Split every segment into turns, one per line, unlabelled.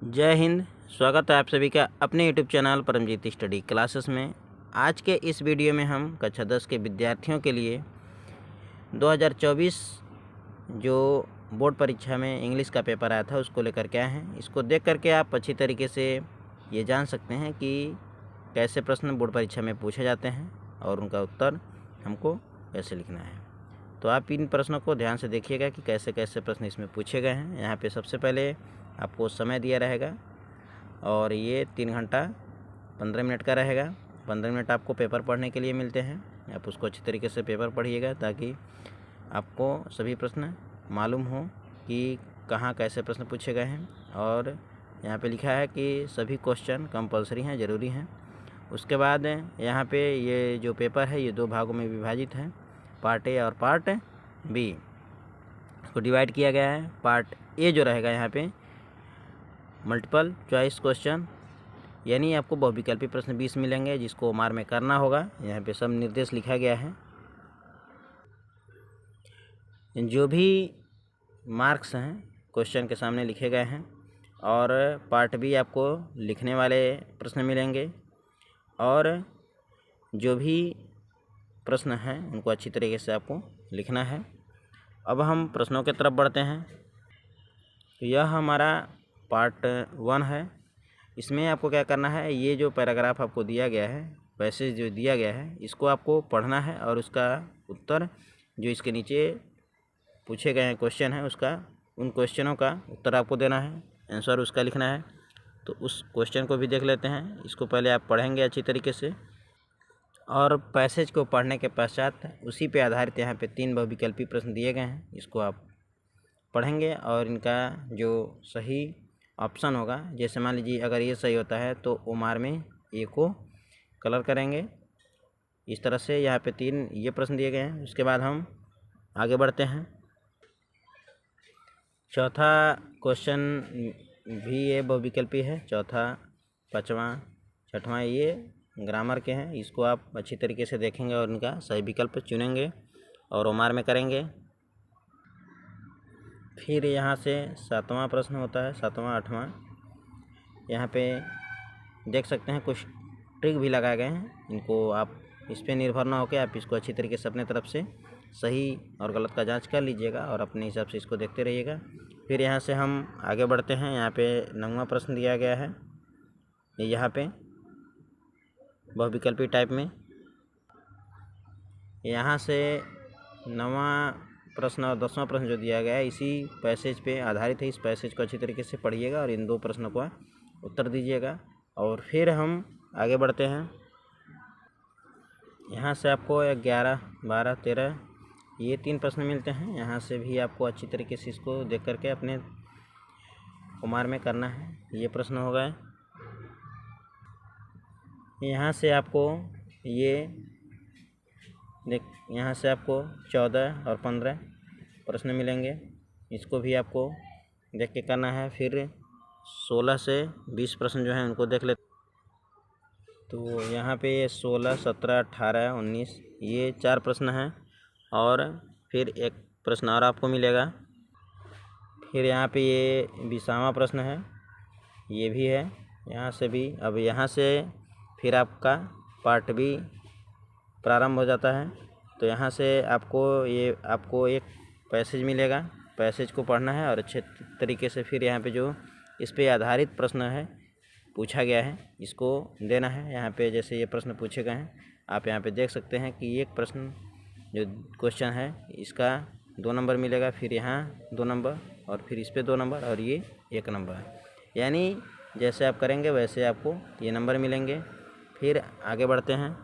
जय हिंद। स्वागत है आप सभी का अपने YouTube channel Paramjeet study classes में। आज के इस वीडियो में हम कक्षा 10 के विद्यार्थियों के लिए 2024 जो बोर्ड परीक्षा में इंग्लिश का पेपर आया था उसको लेकर के आए हैं। इसको देख करके आप अच्छी तरीके से ये जान सकते हैं कि कैसे प्रश्न बोर्ड परीक्षा में पूछे जाते हैं और उनका उत्तर हमको कैसे लिखना है। तो आप इन प्रश्नों को ध्यान से देखिएगा कि कैसे कैसे प्रश्न इसमें पूछे गए हैं। यहाँ पे सबसे पहले आपको समय दिया रहेगा और ये 3 घंटा 15 मिनट का रहेगा। 15 मिनट आपको पेपर पढ़ने के लिए मिलते हैं। आप उसको अच्छी तरीके से पेपर पढ़िएगा ताकि आपको सभी प्रश्न मालूम हो कि कहाँ कैसे प्रश्न पूछे गए हैं। और यहाँ पे लिखा है कि सभी क्वेश्चन कंपलसरी हैं, ज़रूरी हैं। उसके बाद यहाँ पे ये जो पेपर है ये 2 भागों में विभाजित है, पार्ट ए और पार्ट बी को डिवाइड किया गया है। पार्ट ए जो रहेगा यहाँ पे मल्टीपल चॉइस क्वेश्चन, यानी आपको बहुविकल्पी प्रश्न 20 मिलेंगे जिसको ओमार में करना होगा। यहाँ पे सब निर्देश लिखा गया है। जो भी मार्क्स हैं क्वेश्चन के सामने लिखे गए हैं। और पार्ट बी आपको लिखने वाले प्रश्न मिलेंगे और जो भी प्रश्न हैं उनको अच्छी तरीके से आपको लिखना है। अब हम प्रश्नों की तरफ बढ़ते हैं। तो यह हमारा पार्ट 1 है। इसमें आपको क्या करना है, ये जो पैराग्राफ आपको दिया गया है, पैसेज जो दिया गया है, इसको आपको पढ़ना है और उसका उत्तर जो इसके नीचे पूछे गए हैं क्वेश्चन है उसका, उन क्वेश्चनों का उत्तर आपको देना है, आंसर उसका लिखना है। तो उस क्वेश्चन को भी देख लेते हैं। इसको पहले आप पढ़ेंगे अच्छी तरीके से और पैसेज को पढ़ने के पश्चात उसी पे आधारित यहाँ पे 3 बहुविकल्पी प्रश्न दिए गए हैं, इसको आप पढ़ेंगे और इनका जो सही ऑप्शन होगा, जैसे मान लीजिए अगर ये सही होता है तो ओमार में ए को कलर करेंगे। इस तरह से यहाँ पे 3 ये प्रश्न दिए गए हैं। उसके बाद हम आगे बढ़ते हैं। चौथा क्वेश्चन भी ये बहुविकल्पी है। चौथा, 5वां, 6वां ये ग्रामर के हैं। इसको आप अच्छी तरीके से देखेंगे और इनका सही विकल्प चुनेंगे और ओमार में करेंगे। फिर यहाँ से 7वां प्रश्न होता है, 7वां 8वां। यहाँ पे देख सकते हैं कुछ ट्रिक भी लगाए गए हैं। इनको आप इस पे निर्भर ना होकर आप इसको अच्छी तरीके से अपने तरफ से सही और गलत का जांच कर लीजिएगा और अपने हिसाब से इसको देखते रहिएगा। फिर यहाँ से हम आगे बढ़ते हैं। यहाँ पे 9वां प्रश्न दिया गया है, यहाँ पे बहुविकल्पी टाइप में। यहाँ से 9वां प्रश्न और 10वां प्रश्न जो दिया गया है इसी पैसेज पे आधारित है। इस पैसेज को अच्छी तरीके से पढ़िएगा और इन 2 प्रश्नों का उत्तर दीजिएगा। और फिर हम आगे बढ़ते हैं। यहाँ से आपको 11, 12, 13 ये 3 प्रश्न मिलते हैं। यहाँ से भी आपको अच्छी तरीके से इसको देख करके अपने ओमार में करना है। ये प्रश्न हो गए। यहाँ से आपको ये यहाँ से आपको 14 और 15 प्रश्न मिलेंगे। इसको भी आपको देख के करना है। फिर 16 से 20 प्रश्न जो हैं उनको देख लेते। तो यहाँ पे 16, 17, 18, 19 ये 4 प्रश्न हैं और फिर एक प्रश्न और आपको मिलेगा। फिर यहाँ पे ये 20वां प्रश्न है, ये भी है। यहाँ से भी अब यहाँ से फिर आपका पार्ट बी प्रारंभ हो जाता है। तो यहाँ से आपको एक पैसेज मिलेगा, पैसेज को पढ़ना है और अच्छे तरीके से फिर यहाँ पे जो इस पे आधारित प्रश्न है पूछा गया है इसको देना है। यहाँ पे जैसे ये प्रश्न पूछे गए हैं आप यहाँ पे देख सकते हैं कि एक प्रश्न जो क्वेश्चन है इसका 2 नंबर मिलेगा, फिर यहाँ 2 नंबर और फिर इस पे 2 नंबर और ये 1 नंबर। यानी जैसे आप करेंगे वैसे आपको ये नंबर मिलेंगे। फिर आगे बढ़ते हैं।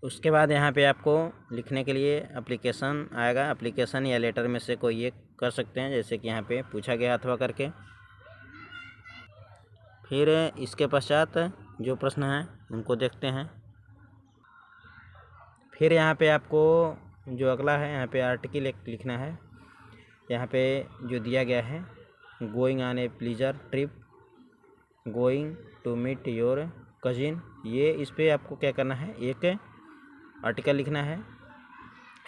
उसके बाद यहाँ पे आपको लिखने के लिए एप्लीकेशन आएगा। एप्लीकेशन या लेटर में से कोई एक कर सकते हैं, जैसे कि यहाँ पे पूछा गया अथवा करके। फिर इसके पश्चात जो प्रश्न हैं उनको देखते हैं। फिर यहाँ पे आपको जो अगला है यहाँ पे आर्टिकल लिखना है। यहाँ पे जो दिया गया है, going on a pleasure trip, going to meet your cousin, ये इस पर आपको क्या करना है, एक आर्टिकल लिखना है।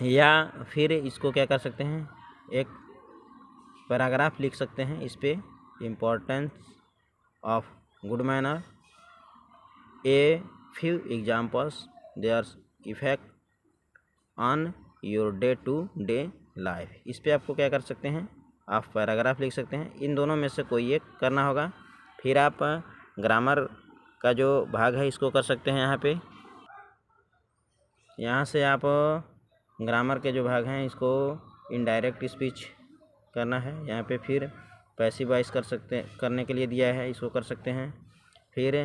या फिर इसको क्या कर सकते हैं, एक पैराग्राफ लिख सकते हैं इस पर importance of good manner, a few examples, their effect on your day to day life। इस पे आपको क्या कर सकते हैं, आप पैराग्राफ लिख सकते हैं। इन दोनों में से कोई एक करना होगा। फिर आप ग्रामर का जो भाग है इसको कर सकते हैं। यहाँ से आप ग्रामर के जो भाग हैं इसको इनडायरेक्ट स्पीच करना है। यहाँ पे फिर पैसिव वॉइस करने के लिए दिया है, इसको कर सकते हैं। फिर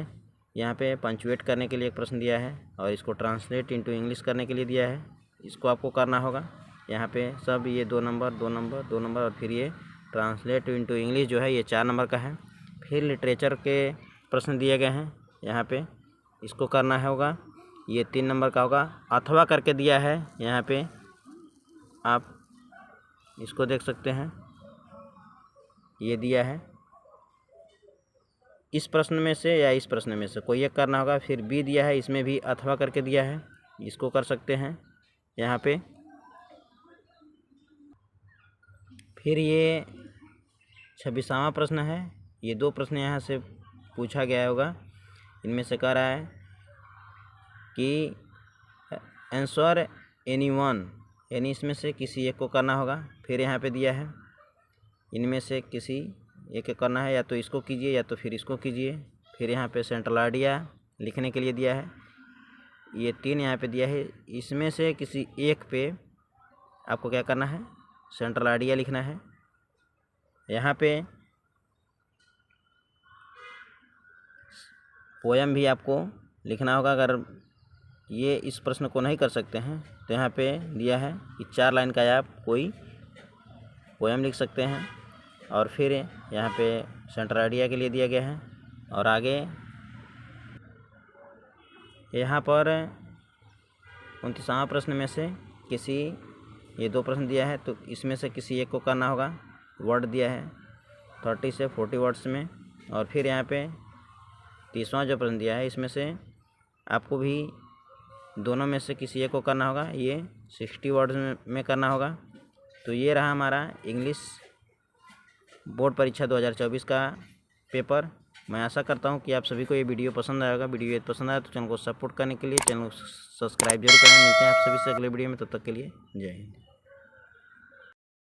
यहाँ पे पंचुएट करने के लिए एक प्रश्न दिया है और इसको ट्रांसलेट इनटू इंग्लिश करने के लिए दिया है, इसको आपको करना होगा। यहाँ पे सब ये 2 नंबर 2 नंबर 2 नंबर और फिर ये ट्रांसलेट इनटू इंग्लिश जो है ये 4 नंबर का है। फिर लिटरेचर के प्रश्न दिए गए हैं, यहाँ पे इसको करना होगा, ये 3 नंबर का होगा। अथवा करके दिया है, यहाँ पे आप इसको देख सकते हैं, ये दिया है। इस प्रश्न में से या इस प्रश्न में से कोई एक करना होगा। फिर बी दिया है, इसमें भी अथवा करके दिया है, इसको कर सकते हैं यहाँ पे। फिर ये 26वां प्रश्न है, ये 2 प्रश्न यहाँ से पूछा गया होगा। इनमें से कह रहा है कि आंसर एनीवन, यानी इसमें से किसी एक को करना होगा। फिर यहाँ पे दिया है इनमें से किसी एक करना है, या तो इसको कीजिए या तो फिर इसको कीजिए। फिर यहाँ पे सेंट्रल आइडिया लिखने के लिए दिया है, ये 3 यहाँ पे दिया है। इसमें से किसी एक पे आपको क्या करना है, सेंट्रल आइडिया लिखना है। यहाँ पे पोएम भी आपको लिखना होगा। अगर ये इस प्रश्न को नहीं कर सकते हैं तो यहाँ पे दिया है कि 4 लाइन का आप कोई पोएम लिख सकते हैं। और फिर यहाँ पे सेंट्रल आइडिया के लिए दिया गया है। और आगे यहाँ पर 29वां प्रश्न में से किसी, ये 2 प्रश्न दिया है तो इसमें से किसी एक को करना होगा। वर्ड दिया है 30 से 40 वर्ड्स में। और फिर यहाँ पे 30वां जो प्रश्न दिया है इसमें से आपको भी दोनों में से किसी एक को करना होगा, ये 60 वर्ड्स में करना होगा। तो ये रहा हमारा इंग्लिश बोर्ड परीक्षा 2024 का पेपर। मैं आशा करता हूँ कि आप सभी को ये वीडियो पसंद आएगा। वीडियो यदि पसंद आया तो चैनल को सपोर्ट करने के लिए चैनल को सब्सक्राइब जरूर करें। मिलते हैं आप सभी से अगले वीडियो में, तब तक के लिए जय हिंद।